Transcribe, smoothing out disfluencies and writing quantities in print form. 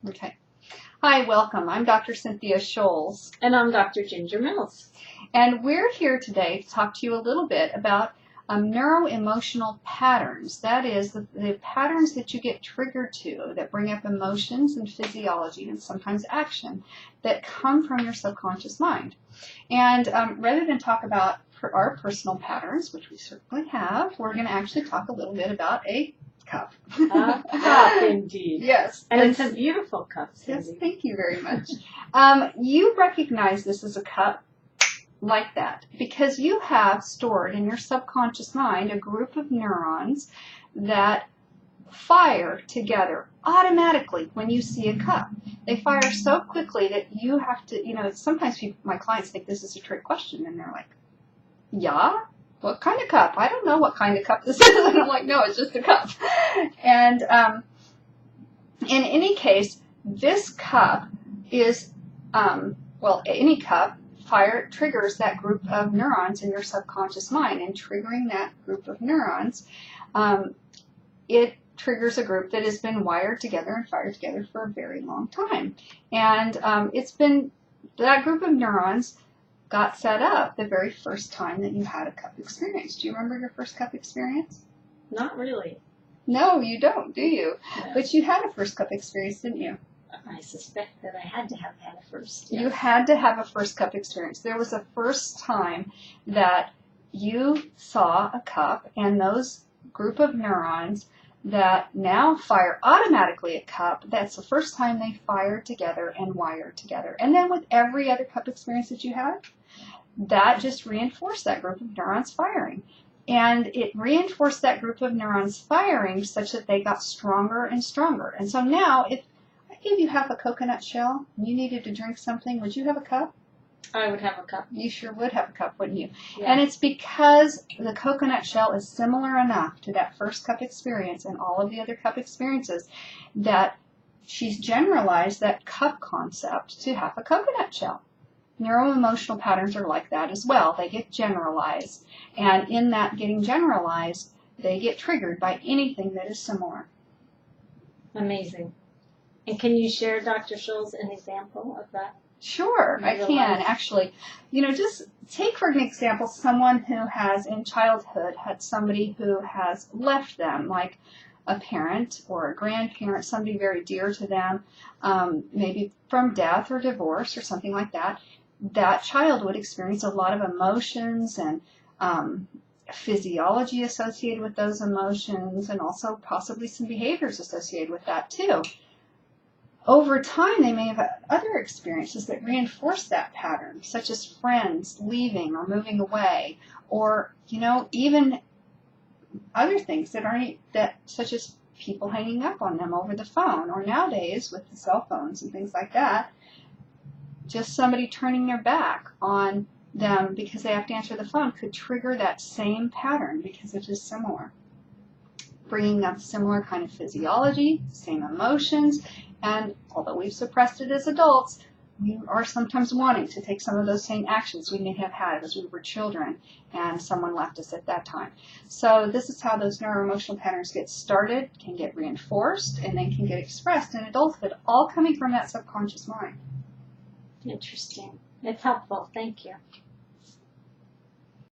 Okay. Hi, welcome. I'm Dr. Cynthia Scholes. And I'm Dr. Ginger Mills. And we're here today to talk to you a little bit about neuroemotional patterns. That is, the patterns that you get triggered to that bring up emotions and physiology and sometimes action that come from your subconscious mind. And rather than talk about our personal patterns, which we certainly have, we're going to actually talk a little bit about a cup. A cup, indeed. Yes. And it's a beautiful cup, Cindy. Yes, thank you very much. You recognize this as a cup like that because you have stored in your subconscious mind a group of neurons that fire together automatically when you see a cup. They fire so quickly that you have to, sometimes my clients think this is a trick question and they're like, yeah? What kind of cup? I don't know what kind of cup this is. And I'm like, no, it's just a cup. And in any case, this cup is, any cup triggers that group of neurons in your subconscious mind. And triggering that group of neurons, it triggers a group that has been wired together and fired together for a very long time. And that group of neurons got set up the very first time that you had a cup experience. Do you remember your first cup experience? Not really. No, you don't, do you? No. But you had a first cup experience, didn't you? I suspect that I had to have had a first. Yes. You had to have a first cup experience. There was a first time that you saw a cup, and those group of neurons that now fire automatically at cup, that's the first time they fired together and wired together. And then with every other cup experience that you had, that just reinforced that group of neurons firing. And it reinforced that group of neurons firing such that they got stronger and stronger. And so now, if I gave you half a coconut shell and you needed to drink something, would you have a cup? I would have a cup. You sure would have a cup, wouldn't you? Yeah. And it's because the coconut shell is similar enough to that first cup experience and all of the other cup experiences that she's generalized that cup concept to half a coconut shell. Neuroemotional patterns are like that as well. They get generalized. And in that getting generalized, they get triggered by anything that is similar. Amazing. And can you share, Dr. Scholes, an example of that? Sure, I can actually. Just take for an example someone who has in childhood had somebody who has left them, like a parent or a grandparent, somebody very dear to them, maybe from death or divorce or something like that. That child would experience a lot of emotions and physiology associated with those emotions and also possibly some behaviors associated with that too. Over time, they may have had other experiences that reinforce that pattern, such as friends leaving or moving away, or, even other things such as people hanging up on them over the phone, or nowadays with the cell phones and things like that, just somebody turning their back on them because they have to answer the phone could trigger that same pattern because it is similar. Bringing up similar kind of physiology, same emotions, and although we've suppressed it as adults, we are sometimes wanting to take some of those same actions we may have had as we were children and someone left us at that time. So this is how those neuroemotional patterns get started, can get reinforced, and then can get expressed in adulthood, all coming from that subconscious mind. Interesting. It's helpful. Thank you.